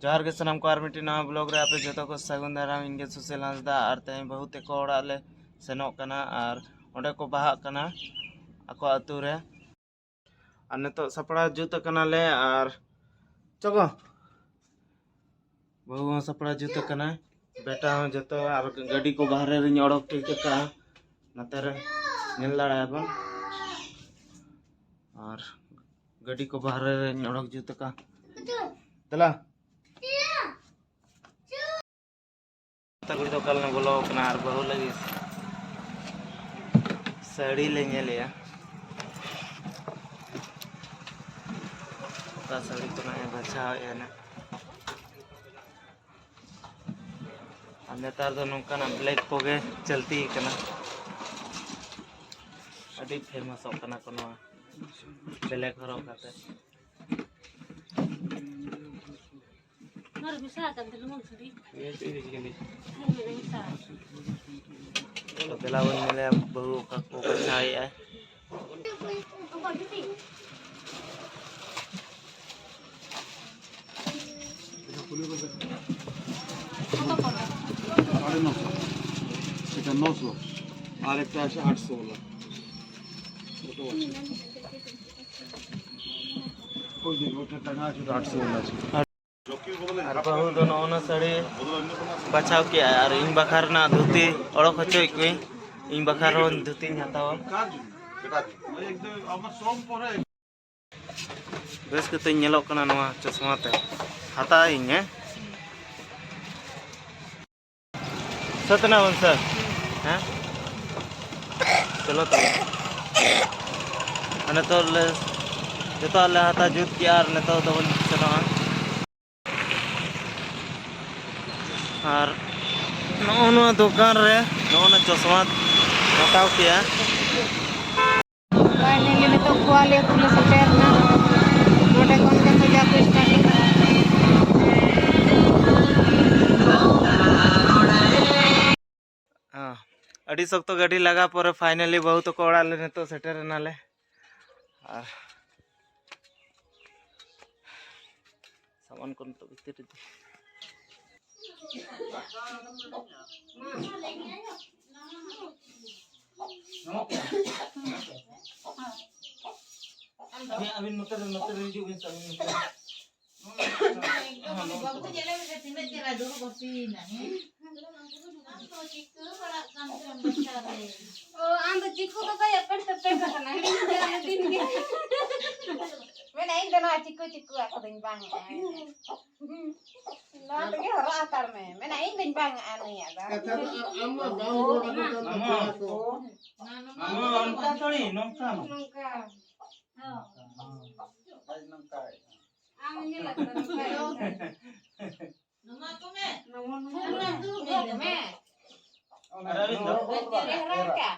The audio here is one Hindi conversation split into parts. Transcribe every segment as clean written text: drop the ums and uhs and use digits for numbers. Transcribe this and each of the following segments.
जोहार के सनम को आरमिटी नवा ब्लॉग रे आपे जतो को सगुन दाराम इनगे सुशील हांसदा और ते बहुत को ओड़ा ले सेनोक कना और ओंडे को बाहा कना आको अतु रे और नितो सपड़ा जुत कना ले और चगो बहु सपड़ा जुत कना बेटा हो जतो और गाड़ी को बाहर रे ओडक ठीक का नते रे नेल दाड़ाबन और गाड़ी को बाहर रे ओडक जुत का तला तो कल बोलो और बहु लगी साड़ी ले लिया साड़ी को बचा नेतार दो नौका ब्लैक को गे चलती कना अभी फेमस होना को ब्लैक हरक करते बेलावन मिले बहु का को बचाई है এটা 900 আর একটা আছে 800 वाला कोई दिन ওটা টাকা আছে 800 वाला আছে और बहु दोनों ओना साड़ी बचाव किया और इन बखार ना धोती ओड़क हचो कोई इन बखार धोती हतावा बेस के तो चश्मा ते हता है सतना सर हैं चलो तो जो हता जुत किया और नेता चलो और नौ दुकान रे नौ चश्मा हताव किया अड़ी सख्त गाड़ी लगा पर फाइनली बहुत को ओड़ा ले तो सेटर नाले सामान को तो भीतर अभी नतर नतर हिजू बिन चिकू तो कहीं अपन तब करना है दिन के मैं नहीं देना चिकू चिकू aku दिन bang ना तो ये हरा आकार में मैं नहीं दिन bang ane ya আমরা বাউন্ড করব मामा उनका थोड़ी नौका nungka आज नंका आंगnya lah nungka Nama aku me. nungka me Arvind Raka.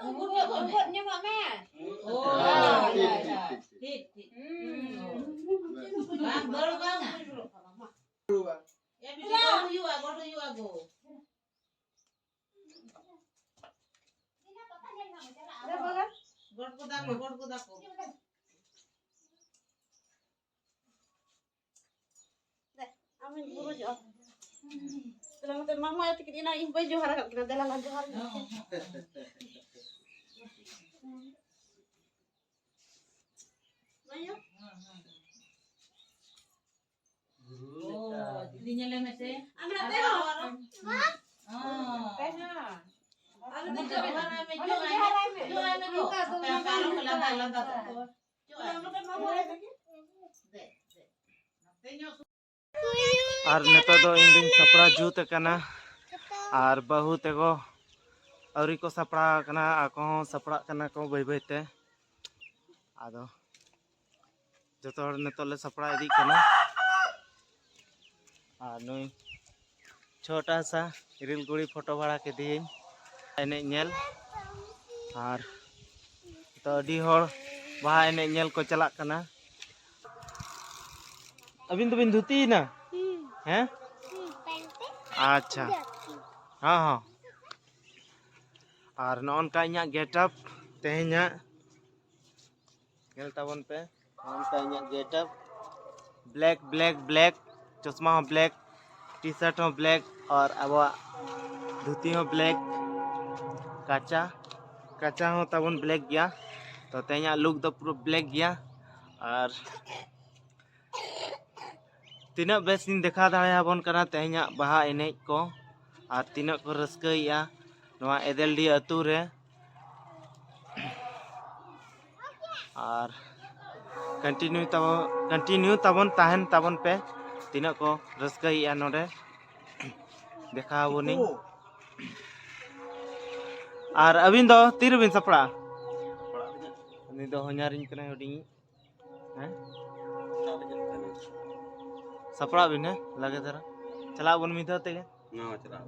Bubutnya Mak Me. Oh, ya. Hit. Bang, baru bang. Ya bisa go to you go. Ada bola? God ko dako. Amin buru jo. Selamat mama ya tikit ina ibu johar kak kita dalam johar. Ayo. Oh, dilinya lemes eh. Amin teh. Oh. Tehnya. Ano ka ba na medyo ano ko? Kaya parang malanda ko. और नेता दो इन दिन सपड़ा जूत कना और बहु तेगो औरी को सपड़ा कना आको सपड़ा कना को बई बईते आदो जतो नेतो ले सपड़ा इदी कना और और नुई छोटा सा रीलगुड़ी फोटो भाड़ा के दिए एने नेल और तो अभी हर बाहा एने नेल को चला कना अबिन तो बिन धुती ना हैं अच्छा हाँ हाँ और नॉन का इन्या गेटअप तेहना नेल ताबन पे नॉन का इन्या गेटअप ब्लैक ब्लैक ब्लैक चश्मा हो ब्लैक टी शर्ट हो ब्लैक और अब धुती हो ब्लैक काचा काचा हो ताबन ब्लैक गया तो तेहना लुक तो पूरा ब्लैक गया और तीना बेस देखा दाबन कना तेहना बाहा एने को और तीना को रस्कइया नवा एदेलडी अतु रे और कंटिन्यू ताबन ताहन ताबन पे तीना को रस्कइया नोडे देखा बोनी और अबिन दो तीर बिन सपड़ा नि दो ह냐रिन कने हडी हैं सपड़ा बिन है लगे जरा चला बन मिधा तेगे ना चला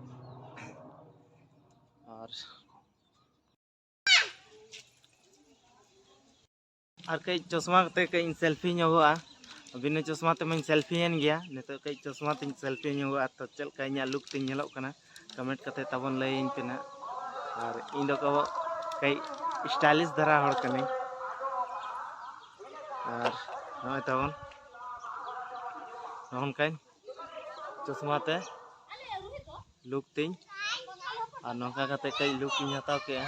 और कई चश्मा ते कई सेल्फी नगोआ बिना चश्मा ते मैं सेल्फी एन गया नितो कई चश्मा ते सेल्फी नगोआ तो चल का इन्या लुक ते नेलोक कना कमेंट कते तबन लय इन पेना और इन दो को कई स्टाइलिश धरा हड़ कने और नय तबन नहन कई चश्मा ते लुक तिन और नौका कते कई लुक इन हताव के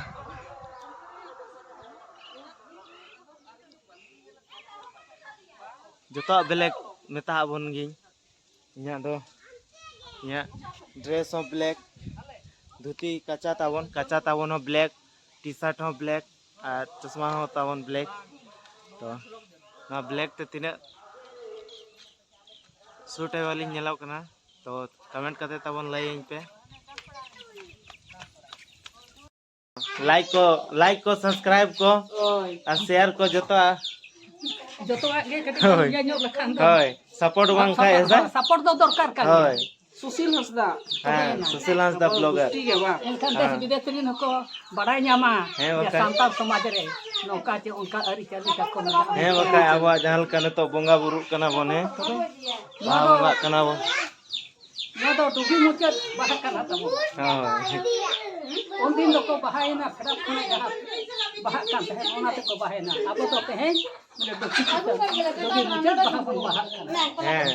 जो ब्लैक मेता बन गी इन्या ड्रेस हो ब्लैक धुती काचा ताबन हो ब्लैक टी शर्ट हो ब्लैक और चश्मा हो ताबन ब्लैक तो ना ब्लैक ते तीना सूट वाली नेलाव कना तो कमेंट करते ताबन लय इन पे लाइक को सब्सक्राइब को और शेयर को जोता सपोर्ट बांग खाय ऐसा सपोर्ट दो दरकार का होय सुशील हंसदा सुशील हंसदा ब्लॉगर ठीक है बा एनखान देश विदेश रिन हको बड़ाई ᱧᱟᱢᱟ सान्ताल समाज रे नौका चे उनका अरि चली का को मेना हे बका आबा जहाल कने तो बोंगा बुरु कना बने बाबा कना बो ना तो टुकी मुचत बाहा कना तबो हां उन दिन लोग बहायना फेरा खने जहां बाहा कान है ओना ते को बहायना अब तो कहे मैंने टुकी मुचत बाहा बन बाहा हैं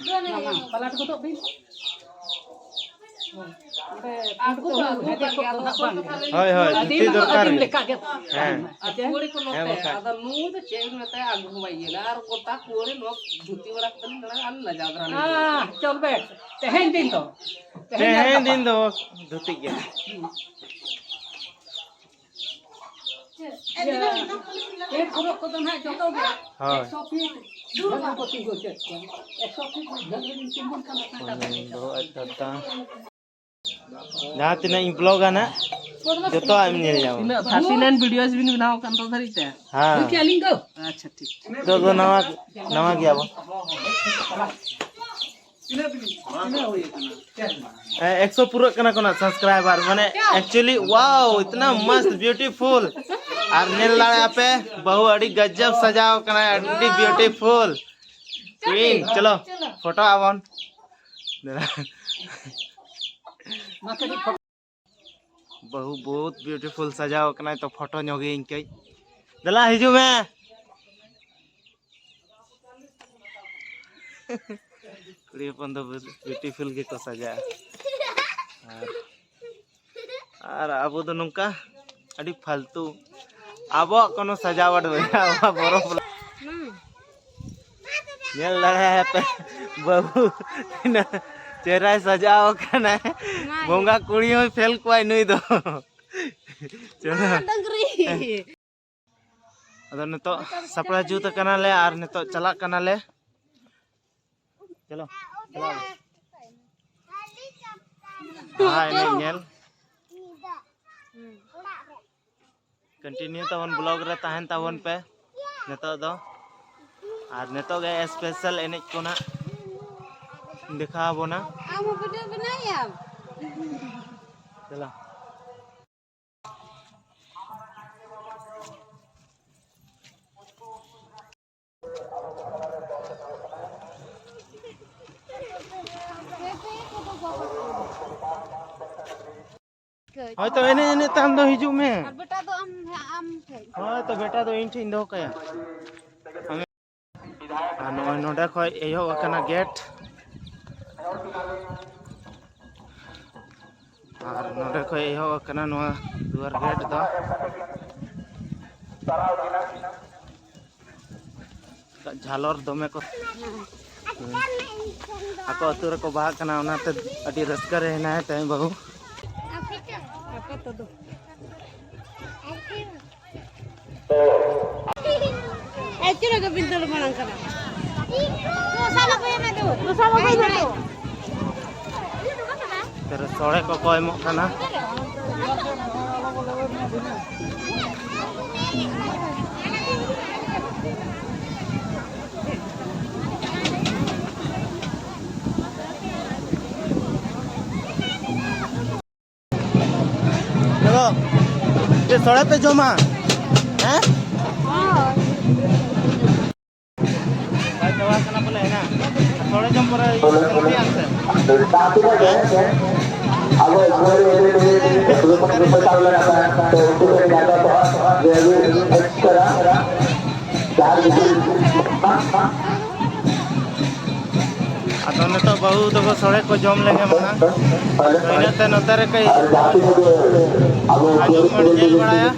ना पलट को तो भी आपको तो हेदे को ना बन होय होय धुती दरकार दिन लेका के हैं कोड़ी को नते अदा नु तो चेक नते आगु होइला और कोटा कोड़ी नो धुती वाला तन अन ल जादरा हां चल बे तेहन दिन तो तेहन दिन दो धुती के एक गुरो को तो ना जतो के हां 100 फीट दूर को तीन को चेक 100 फीट जंगल में चिमन का दो अच्छा जहां तिना इन ब्लॉग आना जतो आम नेल जाओ फैसिनेन वीडियोस भी बनाओ कान तो धरी ते हां क्या लिंक अच्छा ठीक तो नवा गया बो 100 पूरा कना कोना सब्सक्राइबर माने एक्चुअली वाओ इतना मस्त ब्यूटीफुल और नेल लाया पे बहु अड़ी गजब सजाओ कना अड़ी ब्यूटीफुल क्वीन चलो फोटो आवन बहु बहुत ब्यूटीफुल सजाओ कना तो फोटो नोगे इनके दला हिजू में कुड़ी अपन तो ब्यूटीफुल के को सजा और अब तो नौका अड़ी फालतू अब कोनो सजावट बरो नेल लड़ा पे बहु चेहरा सजाओ कना बोंगा कुड़ी हो फेल कोई नहीं दो चलो अदो नितो सपड़ा जूत कना ले और नितो चला कना ले चलो चला हां नेल कंटिन्यू तवन ब्लॉग रे ताहन तवन पे नितो दो और नितो गे स्पेशल एने कोना देखा बोना आम वीडियो बनाई आप चला होय तो एने एने ताम दो हिजू में और बेटा तो आम थे होय तो बेटा तो इन ठिन दो कया नोय नोडा खय एहो कना गेट और नोडे खय एहो कना नोआ दुआर गेट दो झालर दमे को ako atur ko bahag kana onate adi raska re na hai tai bahu apa todo Echo lagi pintu lu malang kana tu sama ko yana tu terus sore ko ko emok kana ये सड़क पे जमा हैं दवा करना बोले है ना थोड़े जम पर अदोने तो बहुत को सड़क को जम लेंगे मना तो इनते नतरे कई आजू मर jail बड़ाया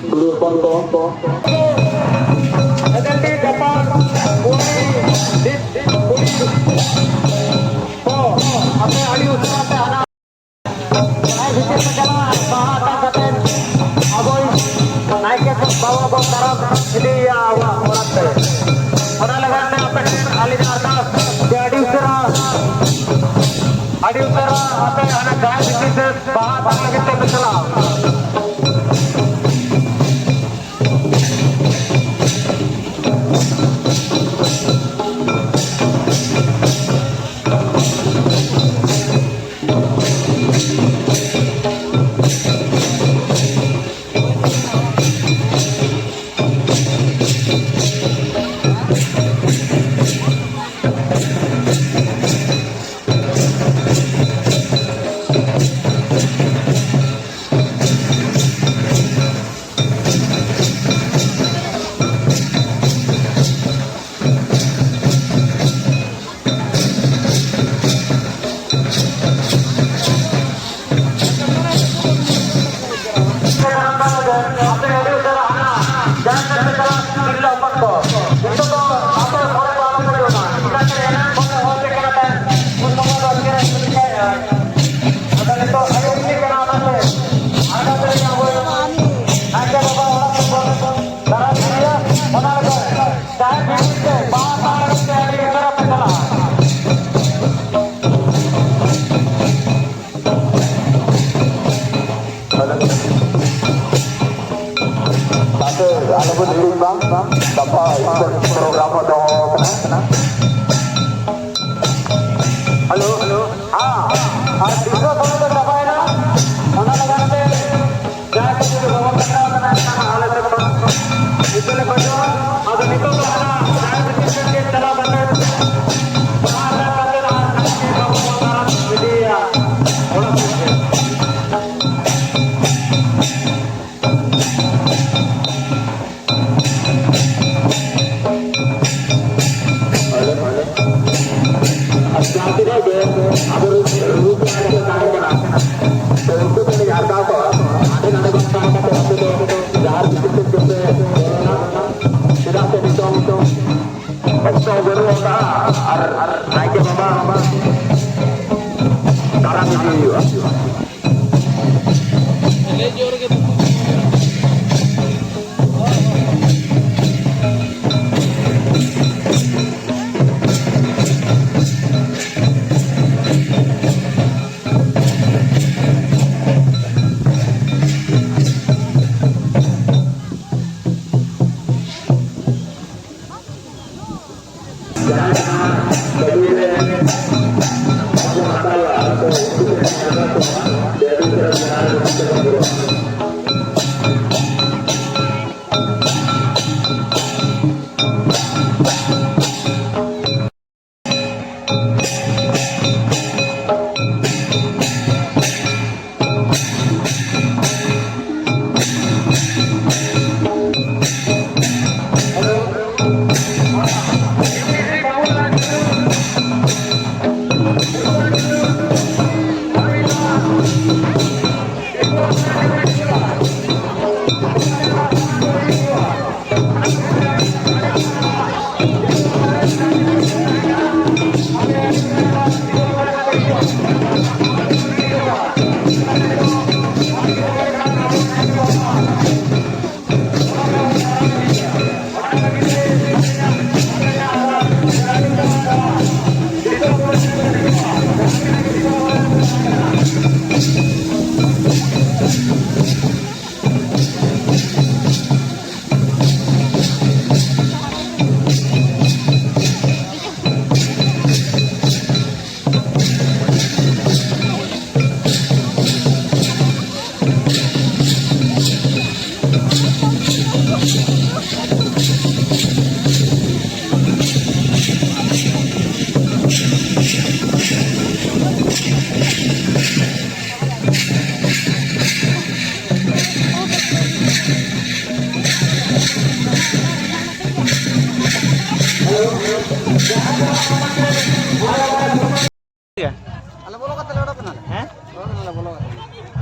Alam bolo ka talaga na. हैं Bolo ka.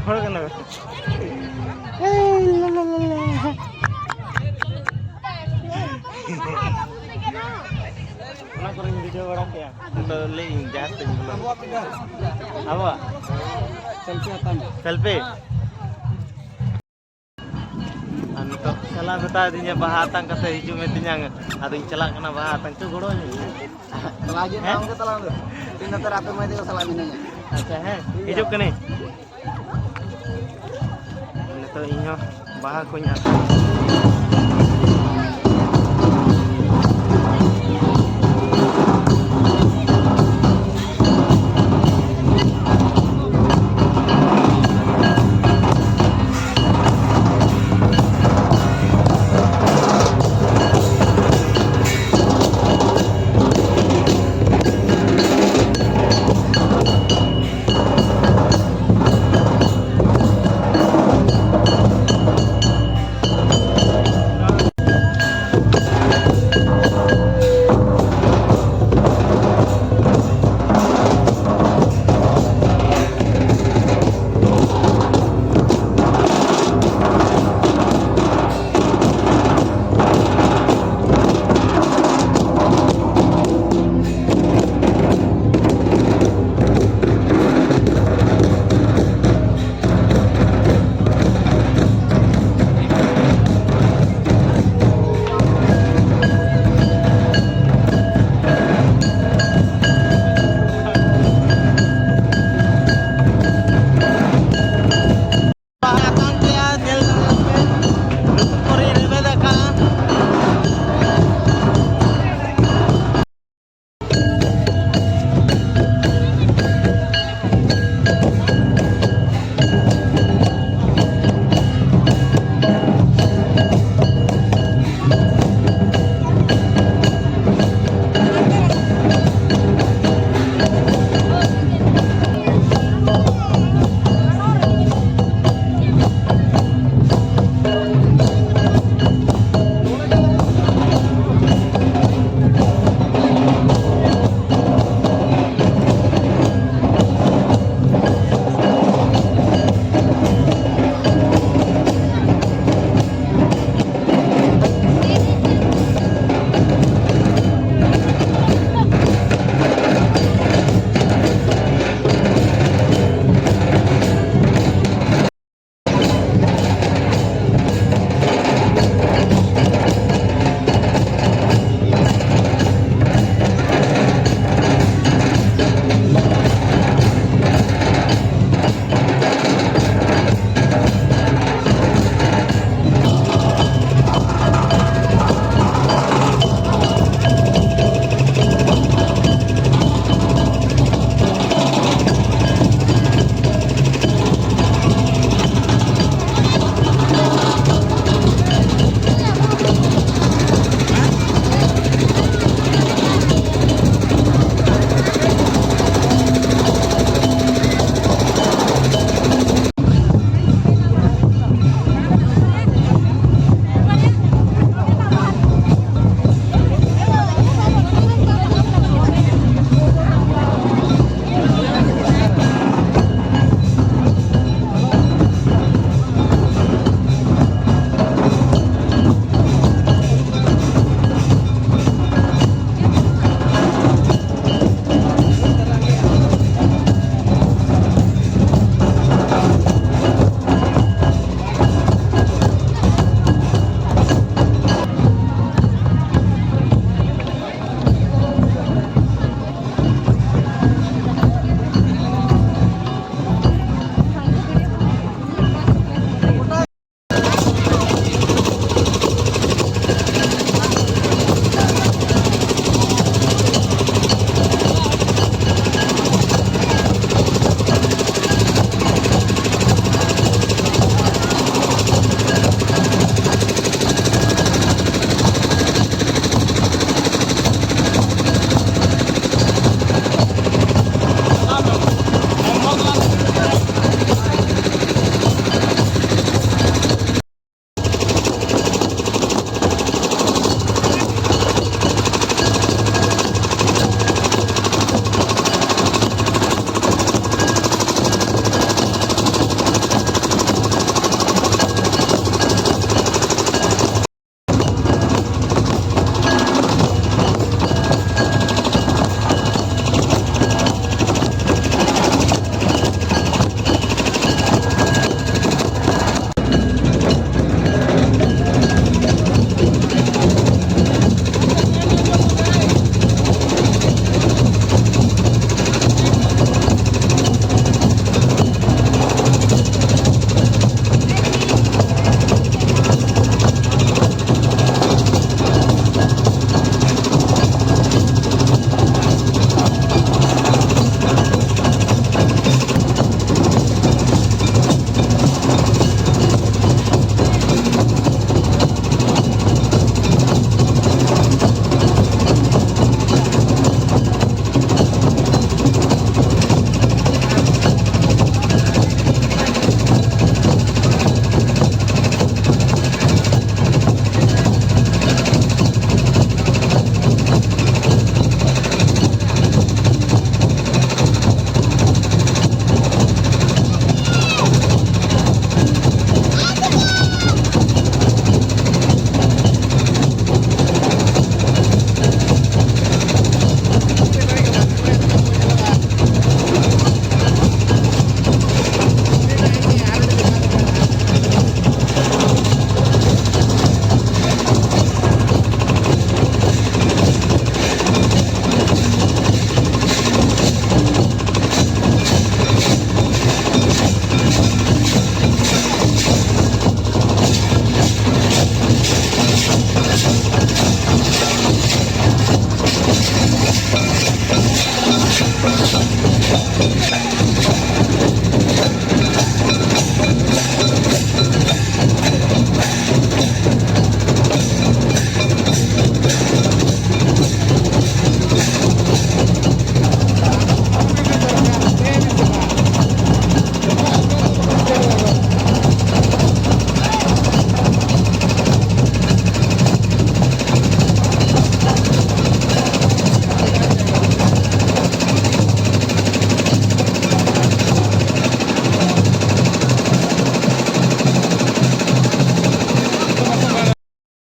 थोड़ा करना Una ko rin video orang kaya. Ito ling jatuh belum. Apa? Selfie atan. Selfie. Anu to salah beta dinya bahatang kata hiju metinya aduh celak kena bahatang tu goronya. Lagi naam ke talang tu. Tinda terapi mai dia salah minanya. अच्छा है hidup ke nih ini tuh inyo bahas kunya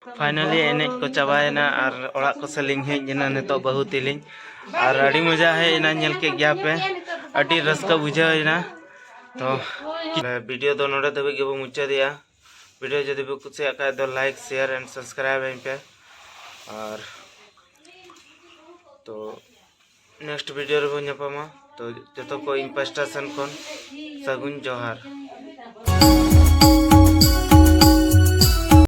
finally एनेज को चाबायना और ओड़ा को सलिंग हेजना नितो बहु तिलिंग और अड़ी मजा है इना नेल के गया पे अड़ी रस्का बुझाइना तो वीडियो दो नोडे तबे गेबो मुचा दिया वीडियो जदि पे कुछ आका दो लाइक शेयर एंड सब्सक्राइब एम पे और तो नेक्स्ट वीडियो रे बो तो जतो को इन पास्टा सन कोन सगुन जोहार।